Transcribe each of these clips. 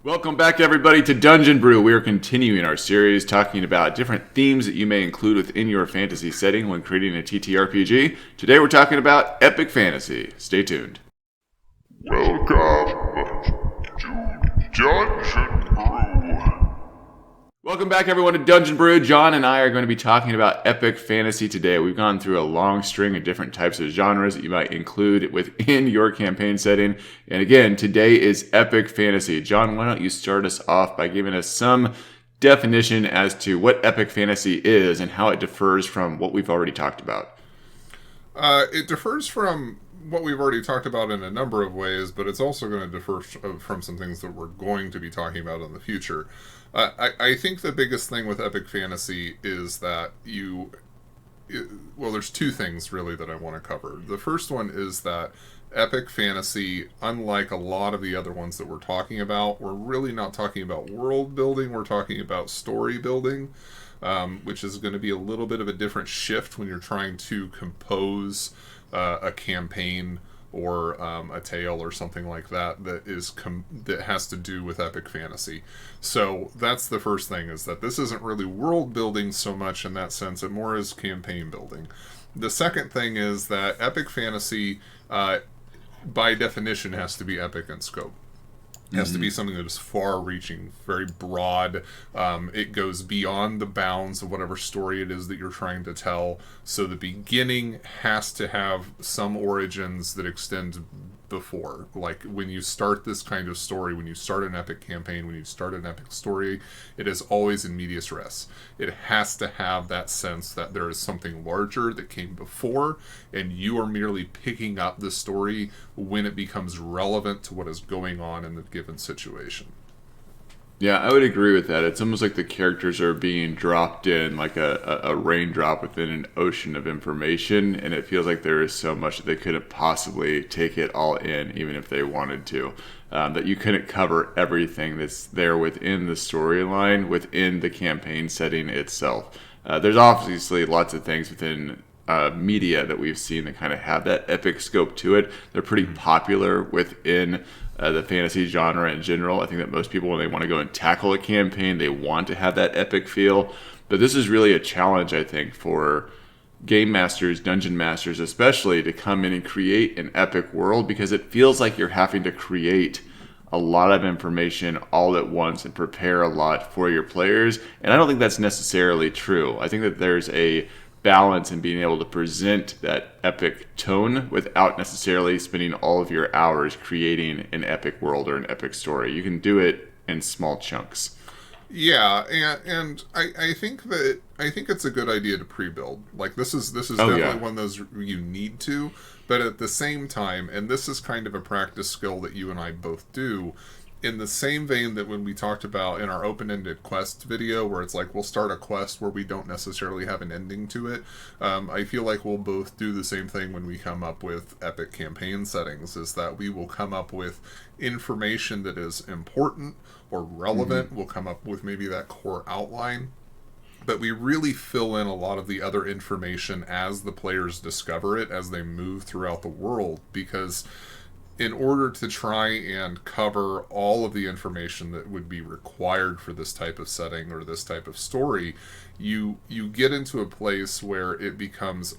Welcome back, everybody, to Dungeon Brew. We are continuing our series talking about different themes that you may include within your fantasy setting when creating a TTRPG. Today we're talking about epic fantasy. Stay tuned. Welcome to Dungeon Brew. Welcome back, everyone, to Dungeon Brew. John and I are going to be talking about epic fantasy today. We've gone through a long string of different types of genres that you might include within your campaign setting. And again, today is epic fantasy. John, why don't you start us off by giving us some definition as to what epic fantasy is and how it differs from what we've already talked about. It differs from what we've already talked about in a number of ways, but it's also going to differ from some things that we're going to be talking about in the future. I think the biggest thing with epic fantasy is that there's two things really that I want to cover. The first one is that epic fantasy, unlike a lot of the other ones that we're talking about, we're really not talking about world building, we're talking about story building, which is going to be a little bit of a different shift when you're trying to compose a campaign or a tale or something like that that has to do with epic fantasy. So that's the first thing, is that this isn't really world building so much in that sense, it more is campaign building. The second thing is that epic fantasy, by definition, has to be epic in scope. It has to be something that is far-reaching, very broad. It goes beyond the bounds of whatever story it is that you're trying to tell. So the beginning has to have some origins that extend before. Like when you start this kind of story, when you start an epic campaign, when you start an epic story, it is always in medias res. It has to have that sense that there is something larger that came before, and you are merely picking up the story when it becomes relevant to what is going on in the given situation. Yeah, I would agree with that. It's almost like the characters are being dropped in like a raindrop within an ocean of information, and it feels like there is so much that they couldn't possibly take it all in, even if they wanted to. That you couldn't cover everything that's there within the storyline, within the campaign setting itself. There's obviously lots of things within media that we've seen that kind of have that epic scope to it. They're pretty popular within the fantasy genre in general. I think that most people, when they want to go and tackle a campaign, they want to have that epic feel. But this is really a challenge, I think, for game masters, dungeon masters especially, to come in and create an epic world, because it feels like you're having to create a lot of information all at once and prepare a lot for your players. And I don't think that's necessarily true. I think that there's a balance in being able to present that epic tone without necessarily spending all of your hours creating an epic world or an epic story. You can do it in small chunks. Yeah, and I think it's a good idea to pre-build. Like this is definitely one of those you need to, but at the same time, and this is kind of a practice skill that you and I both do, in the same vein that when we talked about in our open-ended quest video, where it's like we'll start a quest where we don't necessarily have an ending to it, I feel like we'll both do the same thing when we come up with epic campaign settings, is that we will come up with information that is important or relevant. We'll come up with maybe that core outline, but we really fill in a lot of the other information as the players discover it, as they move throughout the world, because in order to try and cover all of the information that would be required for this type of setting or this type of story, you get into a place where it becomes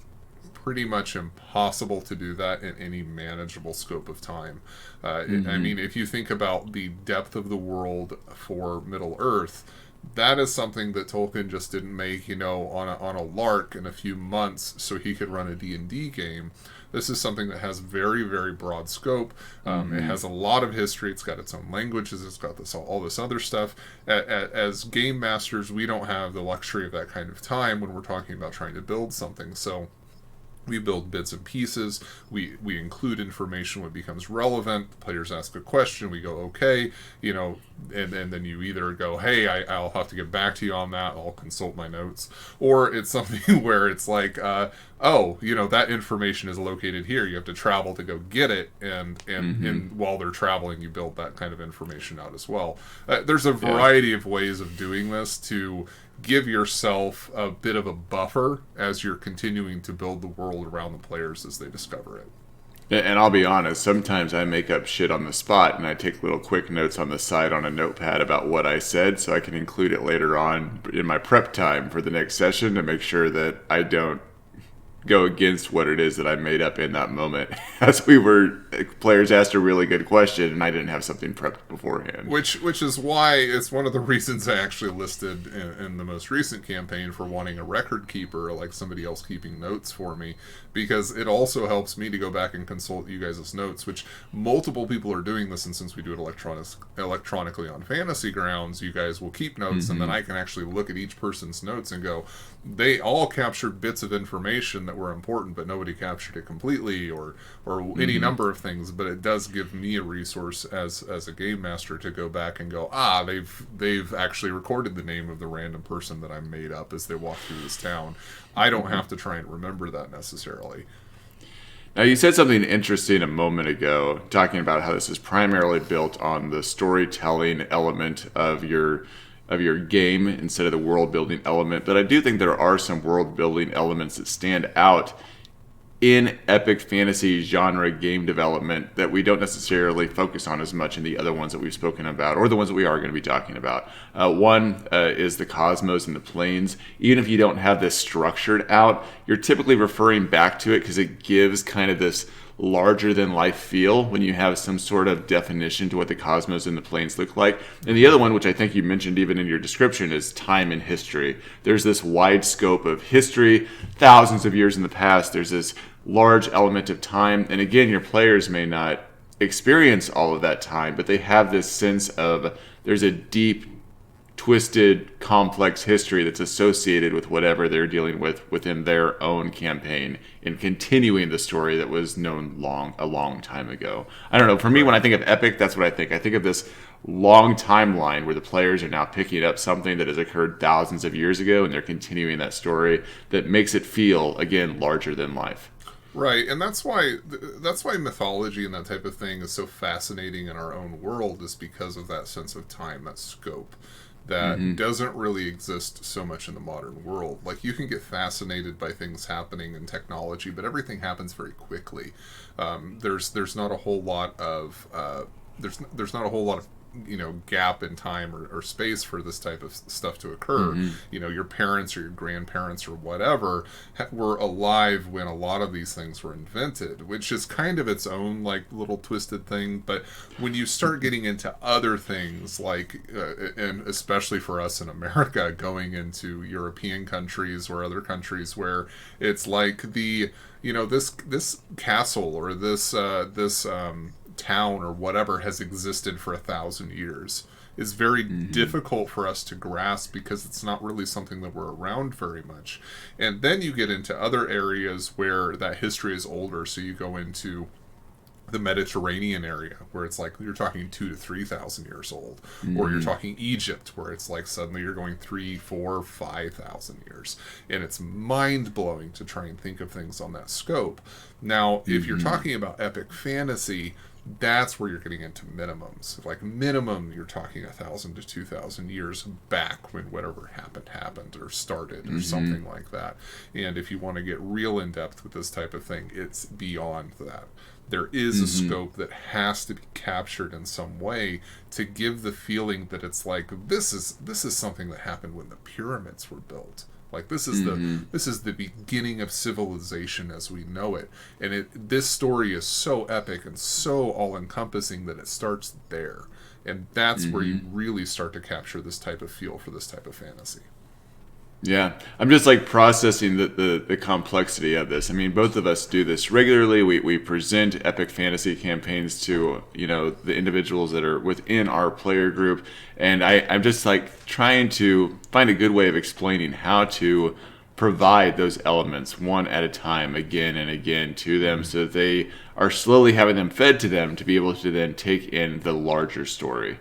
pretty much impossible to do that in any manageable scope of time. I mean, if you think about the depth of the world for Middle Earth, that is something that Tolkien just didn't make, on a lark in a few months so he could run a D&D game. This is something that has very, very broad scope. It has a lot of history. It's got its own languages. It's got all this other stuff. As game masters, we don't have the luxury of that kind of time when we're talking about trying to build something. So we build bits and pieces. We include information when it becomes relevant. The players ask a question. We go, okay, and then you either go, hey, I'll have to get back to you on that. I'll consult my notes. Or it's something where it's like, that information is located here. You have to travel to go get it. And while they're traveling, you build that kind of information out as well. There's a variety of ways of doing this to give yourself a bit of a buffer as you're continuing to build the world around the players as they discover it. And I'll be honest, sometimes I make up shit on the spot and I take little quick notes on the side on a notepad about what I said so I can include it later on in my prep time for the next session to make sure that I don't go against what it is that I made up in that moment. As players asked a really good question and I didn't have something prepped beforehand. Which is why it's one of the reasons I actually listed in the most recent campaign for wanting a record keeper, like somebody else keeping notes for me, because it also helps me to go back and consult you guys' notes, which multiple people are doing this, and since we do it electronically on Fantasy Grounds, you guys will keep notes, and then I can actually look at each person's notes and go, they all captured bits of information that were important, but nobody captured it completely, or any number of things. But it does give me a resource as a game master to go back and go, they've actually recorded the name of the random person that I made up as they walk through this town. I don't have to try and remember that necessarily. Now, you said something interesting a moment ago, talking about how this is primarily built on the storytelling element of your game instead of the world building element. But I do think there are some world building elements that stand out in epic fantasy genre game development that we don't necessarily focus on as much in the other ones that we've spoken about, or the ones that we are going to be talking about. One is the cosmos and the planes. Even if you don't have this structured out, you're typically referring back to it because it gives kind of this larger than life feel when you have some sort of definition to what the cosmos and the planes look like. And the other one, which I think you mentioned even in your description, is time and history. There's this wide scope of history, thousands of years in the past. There's this large element of time. And again, your players may not experience all of that time, but they have this sense of there's a deep, twisted, complex history that's associated with whatever they're dealing with within their own campaign and continuing the story that was known a long time ago. I don't know. For me, when I think of epic, that's what I think. I think of this long timeline where the players are now picking up something that has occurred thousands of years ago and they're continuing that story that makes it feel, again, larger than life. Right, and that's why mythology and that type of thing is so fascinating in our own world, is because of that sense of time, that scope that doesn't really exist so much in the modern world. Like, you can get fascinated by things happening in technology, but everything happens very quickly. There's not a whole lot of there's not a whole lot of gap in time or space for this type of stuff to occur. Your parents or your grandparents or whatever were alive when a lot of these things were invented, which is kind of its own like little twisted thing. But when you start getting into other things like and especially for us in America, going into European countries or other countries where it's like this castle or this town or whatever has existed for 1,000 years is very difficult for us to grasp because it's not really something that we're around very much. And then you get into other areas where that history is older, so you go into the Mediterranean area where it's like you're talking 2,000 to 3,000 years old, or you're talking Egypt where it's like suddenly you're going 3, 4, 5,000 years, and it's mind-blowing to try and think of things on that scope. Now, if you're talking about epic fantasy, that's where you're getting into minimums. Like minimum, you're talking 1,000 to 2,000 years back when whatever happened or started or something like that. And if you want to get real in depth with this type of thing, it's beyond that. There is a scope that has to be captured in some way to give the feeling that it's like this is something that happened when the pyramids were built. Like this is the beginning of civilization as we know it, and this story is so epic and so all encompassing that it starts there, and that's where you really start to capture this type of feel for this type of fantasy. Yeah, I'm just like processing the complexity of this. I mean, both of us do this regularly. We present epic fantasy campaigns to the individuals that are within our player group, and I'm just like trying to find a good way of explaining how to provide those elements one at a time, again and again to them, so that they are slowly having them fed to them to be able to then take in the larger story.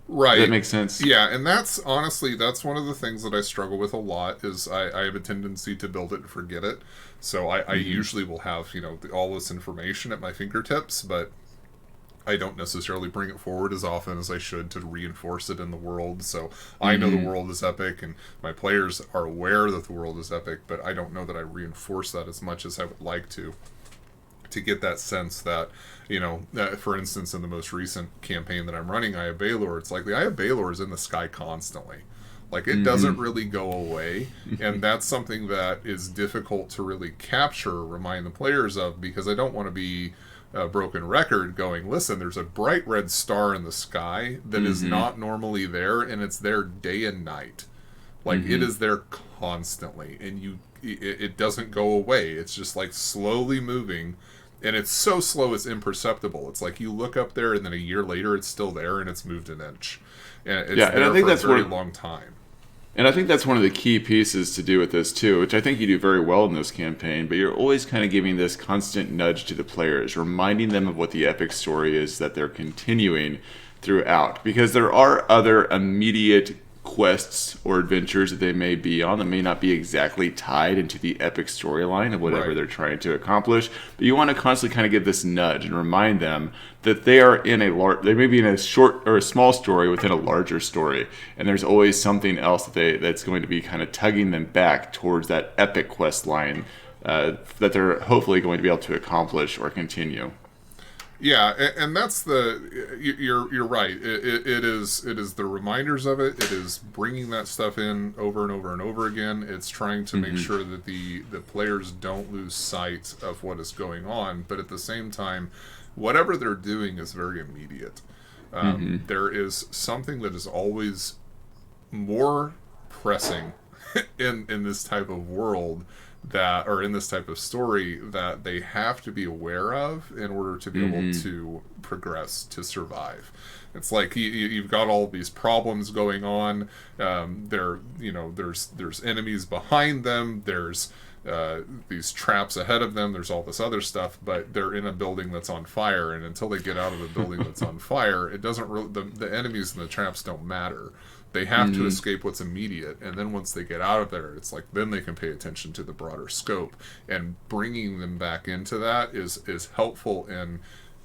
Right. Does that make sense? Yeah, and that's one of the things that I struggle with a lot is I have a tendency to build it and forget it. So I usually will have, all this information at my fingertips, but I don't necessarily bring it forward as often as I should to reinforce it in the world. So I know the world is epic, and my players are aware that the world is epic, but I don't know that I reinforce that as much as I would like to to get that sense that, for instance, in the most recent campaign that I'm running, Eye of Baelor, it's like the Eye of Baelor is in the sky constantly. Like, it doesn't really go away, and that's something that is difficult to really capture, remind the players of, because I don't want to be a broken record going, listen, there's a bright red star in the sky that is not normally there, and it's there day and night. Like, it is there constantly, and it doesn't go away. It's just, like, slowly moving, and it's so slow it's imperceptible. It's like you look up there, and then a year later it's still there, and it's moved an inch. And it's there and I think that's a very long time. And I think that's one of the key pieces to do with this too, which I think you do very well in this campaign, but you're always kind of giving this constant nudge to the players, reminding them of what the epic story is that they're continuing throughout. Because there are other immediate quests or adventures that they may be on that may not be exactly tied into the epic storyline of whatever they're trying to accomplish, but you want to constantly kind of give this nudge and remind them that they are in they may be in a short or a small story within a larger story, and there's always something else that's going to be kind of tugging them back towards that epic quest line that they're hopefully going to be able to accomplish or continue. Yeah, and that's you're right. It is the reminders of it. It is bringing that stuff in over and over and over again. It's trying to make sure that the players don't lose sight of what is going on, but at the same time, whatever they're doing is very immediate. There is something that is always more pressing in this type of world or in this type of story that they have to be aware of in order to be able to progress, to survive. It's like you've got all these problems going on. There's enemies behind them. There's these traps ahead of them. There's all this other stuff, but they're in a building that's on fire, and until they get out of the building that's on fire, it doesn't really. The enemies and the traps don't matter. They have to escape what's immediate, and then once they get out of there, it's like then they can pay attention to the broader scope, and bringing them back into that is helpful in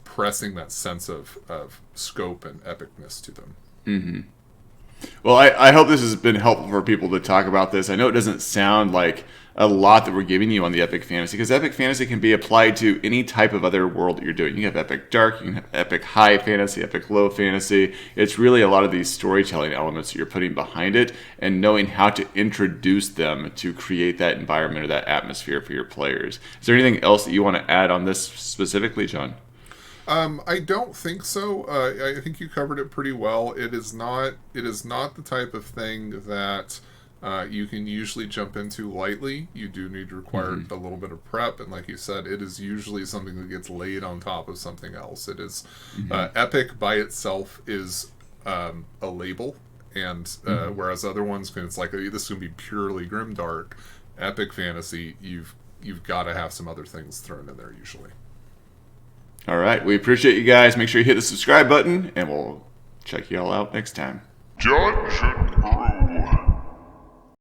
pressing that sense of scope and epicness to them. Well, I hope this has been helpful for people to talk about this. I know it doesn't sound like a lot that we're giving you on the epic fantasy, because epic fantasy can be applied to any type of other world that you're doing. You can have epic dark, you can have epic high fantasy, epic low fantasy. It's really a lot of these storytelling elements that you're putting behind it and knowing how to introduce them to create that environment or that atmosphere for your players. Is there anything else that you want to add on this specifically, John? I don't think so. I think you covered it pretty well. It is not the type of thing that you can usually jump into lightly. You do need to require a little bit of prep, and like you said, it is usually something that gets laid on top of something else. It is epic by itself is a label, and whereas other ones it's like this can be purely grimdark. Epic fantasy, you've got to have some other things thrown in there usually. All right, we appreciate you guys. Make sure you hit the subscribe button, and we'll check you all out next time. Jon and Josh.